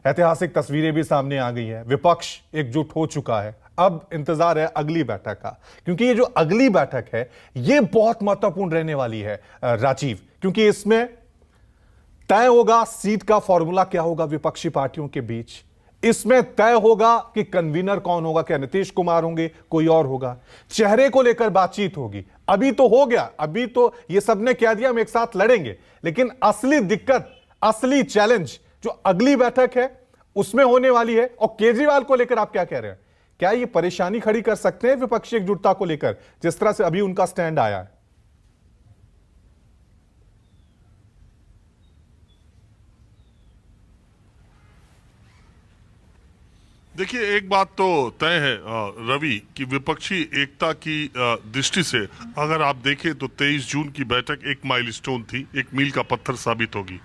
ऐतिहासिक तस्वीरें भी सामने आ गई हैं, विपक्ष एकजुट हो चुका है। अब इंतजार है अगली बैठक का, क्योंकि ये जो अगली बैठक है ये बहुत महत्वपूर्ण रहने वाली है राजीव, क्योंकि इसमें तय होगा सीट का फॉर्मूला क्या होगा विपक्षी पार्टियों के बीच। इसमें तय होगा कि कन्वीनर कौन होगा, क्या नीतीश कुमार होंगे, कोई और होगा। चेहरे को लेकर बातचीत होगी। अभी तो हो गया, अभी तो ये सबने कह दिया हम एक साथ लड़ेंगे, लेकिन असली दिक्कत, असली चैलेंज जो अगली बैठक है उसमें होने वाली है। और केजरीवाल को लेकर आप क्या कह रहे हैं? क्या ये परेशानी खड़ी कर सकते हैं विपक्षी एकजुटता को लेकर, जिस तरह से अभी उनका स्टैंड आया है? देखिए, एक बात तो तय है रवि कि विपक्षी एकता की दृष्टि से अगर आप देखें तो 23 जून की बैठक एक माइलस्टोन थी, एक मील का पत्थर साबित होगी।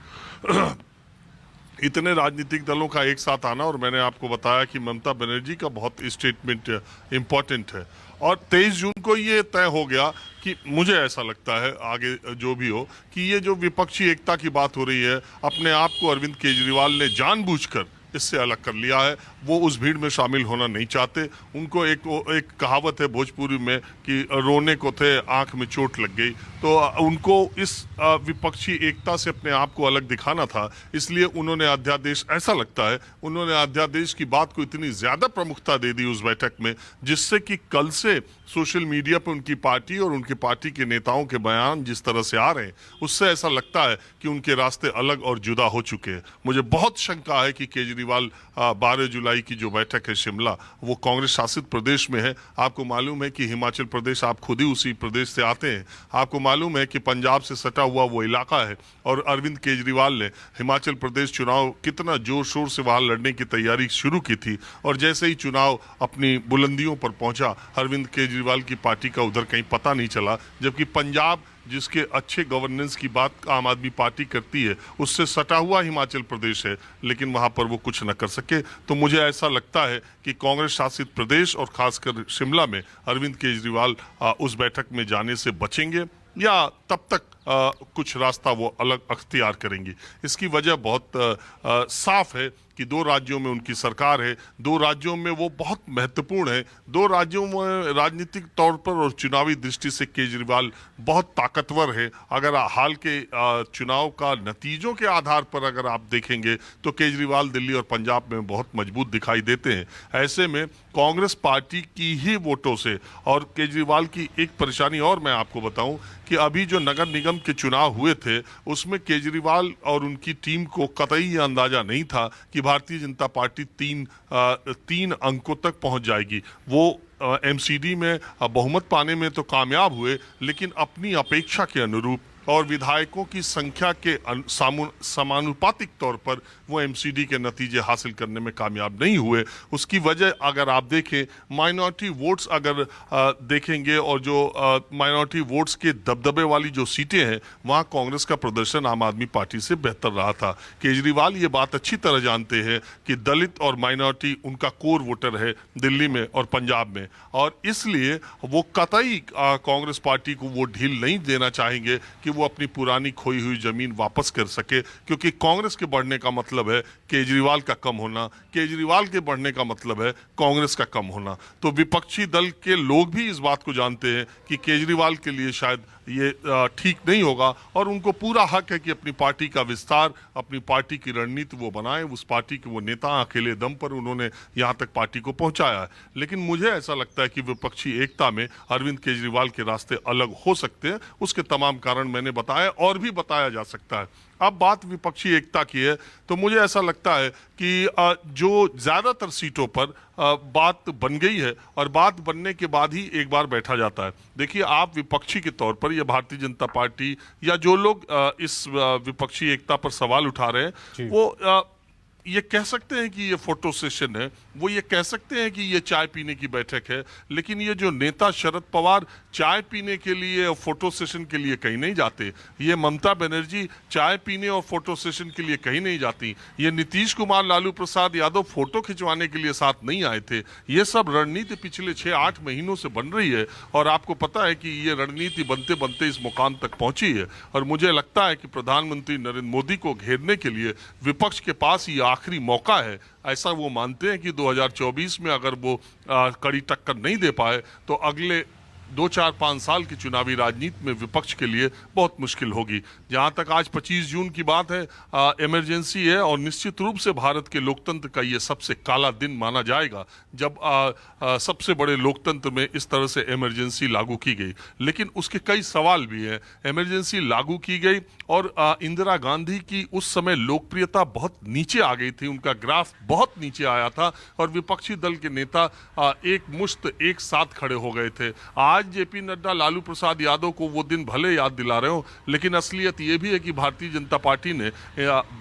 इतने राजनीतिक दलों का एक साथ आना, और मैंने आपको बताया कि ममता बनर्जी का बहुत स्टेटमेंट इम्पोर्टेंट है। और 23 जून को ये तय हो गया कि मुझे ऐसा लगता है, आगे जो भी हो, कि ये जो विपक्षी एकता की बात हो रही है, अपने आप को अरविंद केजरीवाल ने जानबूझकर इससे अलग कर लिया है। वो उस भीड़ में शामिल होना नहीं चाहते। उनको एक कहावत है भोजपुरी में कि रोने को थे आंख में चोट लग गई, तो उनको इस विपक्षी एकता से अपने आप को अलग दिखाना था। इसलिए उन्होंने अध्यादेश, ऐसा लगता है उन्होंने अध्यादेश की बात को इतनी ज्यादा प्रमुखता दे दी उस बैठक में, जिससे कि कल से सोशल मीडिया पर उनकी पार्टी और उनकी पार्टी के नेताओं के बयान जिस तरह से आ रहे हैं, उससे ऐसा लगता है कि उनके रास्ते अलग और जुदा हो चुके हैं। मुझे बहुत शंका है कि केजरीवाल 12 जुलाई की जो बैठक है शिमला, वो कांग्रेस शासित प्रदेश में है। आपको मालूम है कि हिमाचल प्रदेश, आप खुद ही उसी प्रदेश से आते हैं, आपको मालूम है कि पंजाब से सटा हुआ वो इलाका है। और अरविंद केजरीवाल ने हिमाचल प्रदेश चुनाव कितना जोर शोर से वहां लड़ने की तैयारी शुरू की थी, और जैसे ही चुनाव अपनी बुलंदियों पर पहुंचा, अरविंद केजरीवाल की पार्टी का उधर कहीं पता नहीं चला। जबकि पंजाब, जिसके अच्छे गवर्नेंस की बात आम आदमी पार्टी करती है, उससे सटा हुआ हिमाचल प्रदेश है, लेकिन वहां पर वो कुछ न कर सके। तो मुझे ऐसा लगता है कि कांग्रेस शासित प्रदेश और खासकर शिमला में अरविंद केजरीवाल उस बैठक में जाने से बचेंगे, या तब तक कुछ रास्ता वो अलग अख्तियार करेंगी। इसकी वजह बहुत साफ है कि 2 राज्यों में उनकी सरकार है, 2 राज्यों में वो बहुत महत्वपूर्ण है, 2 राज्यों में राजनीतिक तौर पर और चुनावी दृष्टि से केजरीवाल बहुत ताकतवर है। अगर हाल के चुनाव का नतीजों के आधार पर अगर आप देखेंगे तो केजरीवाल दिल्ली और पंजाब में बहुत मजबूत दिखाई देते हैं। ऐसे में कांग्रेस पार्टी की ही वोटों से, और केजरीवाल की एक परेशानी और मैं आपको बताऊं कि अभी जो नगर निगम के चुनाव हुए थे उसमें केजरीवाल और उनकी टीम को कतई यह अंदाजा नहीं था कि भारतीय जनता पार्टी 3 अंकों तक पहुंच जाएगी। वो एमसीडी में बहुमत पाने में तो कामयाब हुए, लेकिन अपनी अपेक्षा के अनुरूप और विधायकों की संख्या के समानुपातिक तौर पर वो एमसीडी के नतीजे हासिल करने में कामयाब नहीं हुए। उसकी वजह अगर आप देखें, माइनॉरिटी वोट्स अगर देखेंगे, और जो माइनॉरिटी वोट्स के दबदबे वाली जो सीटें हैं, वहाँ कांग्रेस का प्रदर्शन आम आदमी पार्टी से बेहतर रहा था। केजरीवाल ये बात अच्छी तरह जानते हैं कि दलित और माइनॉरिटी उनका कोर वोटर है दिल्ली में और पंजाब में, और इसलिए वो कतई कांग्रेस पार्टी को वो ढील नहीं देना चाहेंगे कि वो अपनी पुरानी खोई हुई जमीन वापस कर सके। क्योंकि कांग्रेस के बढ़ने का मतलब है केजरीवाल का कम होना, केजरीवाल के बढ़ने का मतलब है कांग्रेस का कम होना। तो विपक्षी दल के लोग भी इस बात को जानते हैं कि केजरीवाल के लिए शायद ये ठीक नहीं होगा, और उनको पूरा हक है कि अपनी पार्टी का विस्तार, अपनी पार्टी की रणनीति वो बनाए। उस पार्टी के वो नेता अकेले दम पर उन्होंने यहाँ तक पार्टी को पहुंचाया है। लेकिन मुझे ऐसा लगता है कि विपक्षी एकता में अरविंद केजरीवाल के रास्ते अलग हो सकते हैं। उसके तमाम कारण मैंने बताया, और भी बताया जा सकता है। अब बात विपक्षी एकता की है, तो मुझे ऐसा लगता है कि जो ज्यादातर सीटों पर बात बन गई है, और बात बनने के बाद ही एक बार बैठा जाता है। देखिए, आप विपक्षी के तौर पर, या भारतीय जनता पार्टी, या जो लोग इस विपक्षी एकता पर सवाल उठा रहे हैं, वो ये कह सकते हैं कि ये फोटो सेशन है, वो ये कह सकते हैं कि ये चाय पीने की बैठक है, लेकिन ये जो नेता शरद पवार चाय पीने के लिए और फोटो सेशन के लिए कहीं नहीं जाते, ये ममता बनर्जी चाय पीने और फोटो सेशन के लिए कहीं नहीं जाती, ये नीतीश कुमार, लालू प्रसाद यादव फोटो खिंचवाने के लिए साथ नहीं आए थे। ये सब रणनीति पिछले 6-8 महीनों से बन रही है, और आपको पता है कि ये रणनीति बनते बनते इस मुकाम तक पहुंची है। और मुझे लगता है कि प्रधानमंत्री नरेंद्र मोदी को घेरने के लिए विपक्ष के पास ये आखिरी मौका है, ऐसा वो मानते हैं कि 2024 में अगर वो कड़ी टक्कर नहीं दे पाए तो अगले 2-4-5 साल की चुनावी राजनीति में विपक्ष के लिए बहुत मुश्किल होगी। जहां तक आज 25 जून की बात है, इमरजेंसी है और निश्चित रूप से भारत के लोकतंत्र का ये सबसे काला दिन माना जाएगा जब सबसे बड़े लोकतंत्र में इस तरह से इमरजेंसी लागू की गई। लेकिन उसके कई सवाल भी हैं। इमरजेंसी लागू की गई और इंदिरा गांधी की उस समय लोकप्रियता बहुत नीचे आ गई थी, उनका ग्राफ बहुत नीचे आया था और विपक्षी दल के नेता एक मुश्त एक साथ खड़े हो गए थे। आज जेपी नड्डा, लालू प्रसाद यादव को वो दिन भले याद दिला रहे हो, लेकिन असलियत ये भी है कि भारतीय जनता पार्टी ने,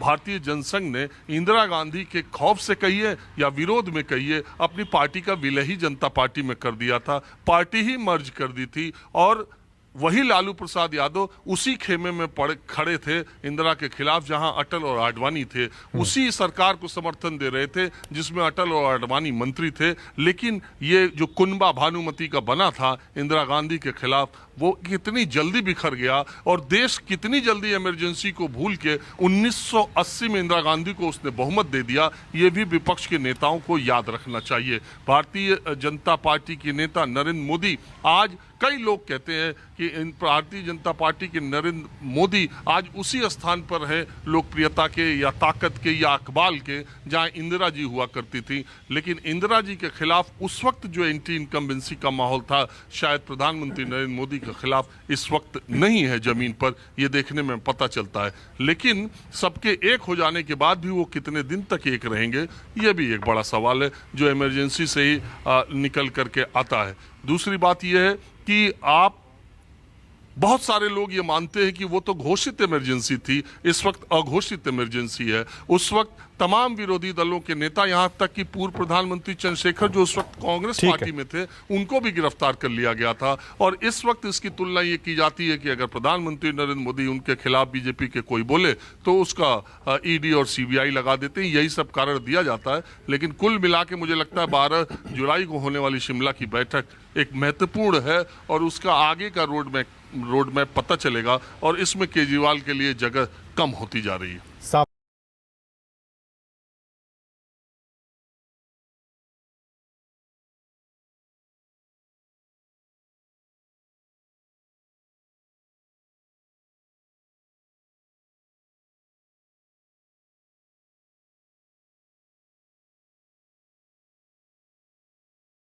भारतीय जनसंघ ने इंदिरा गांधी के खौफ से कहिए या विरोध में कहिए, अपनी पार्टी का विलय ही जनता पार्टी में कर दिया था, पार्टी ही मर्ज कर दी थी। और वही लालू प्रसाद यादव उसी खेमे में खड़े थे इंदिरा के खिलाफ जहां अटल और आडवाणी थे, उसी सरकार को समर्थन दे रहे थे जिसमें अटल और आडवाणी मंत्री थे। लेकिन ये जो कुनबा भानुमति का बना था इंदिरा गांधी के खिलाफ, वो कितनी जल्दी बिखर गया और देश कितनी जल्दी इमरजेंसी को भूल के 1980 में इंदिरा गांधी को उसने बहुमत दे दिया, ये भी विपक्ष के नेताओं को याद रखना चाहिए। भारतीय जनता पार्टी के नेता नरेंद्र मोदी, आज कई लोग कहते हैं कि भारतीय जनता पार्टी के नरेंद्र मोदी आज उसी स्थान पर है लोकप्रियता के या ताकत के या अकबाल के जहां इंदिरा जी हुआ करती थी। लेकिन इंदिरा जी के खिलाफ उस वक्त जो एंटी इनकम्बेंसी का माहौल था, शायद प्रधानमंत्री नरेंद्र मोदी के खिलाफ इस वक्त नहीं है जमीन पर, यह देखने में पता चलता है। लेकिन सबके एक हो जाने के बाद भी वो कितने दिन तक एक रहेंगे, यह भी एक बड़ा सवाल है जो इमरजेंसी से ही निकल करके आता है। दूसरी बात यह है कि बहुत सारे लोग ये मानते हैं कि वो तो घोषित इमरजेंसी थी, इस वक्त अघोषित इमरजेंसी है। उस वक्त तमाम विरोधी दलों के नेता, यहां तक कि पूर्व प्रधानमंत्री चंद्रशेखर जो उस वक्त कांग्रेस पार्टी में थे, उनको भी गिरफ्तार कर लिया गया था। और इस वक्त इसकी तुलना ये की जाती है कि अगर प्रधानमंत्री नरेंद्र मोदी उनके खिलाफ बीजेपी के कोई बोले तो उसका ईडी और सीबीआई लगा देते हैं, यही सब कारण दिया जाता है। लेकिन कुल मिला के मुझे लगता है 12 जुलाई को होने वाली शिमला की बैठक एक महत्वपूर्ण है और उसका आगे का रोड मैप पता चलेगा और इसमें केजरीवाल के लिए जगह कम होती जा रही है।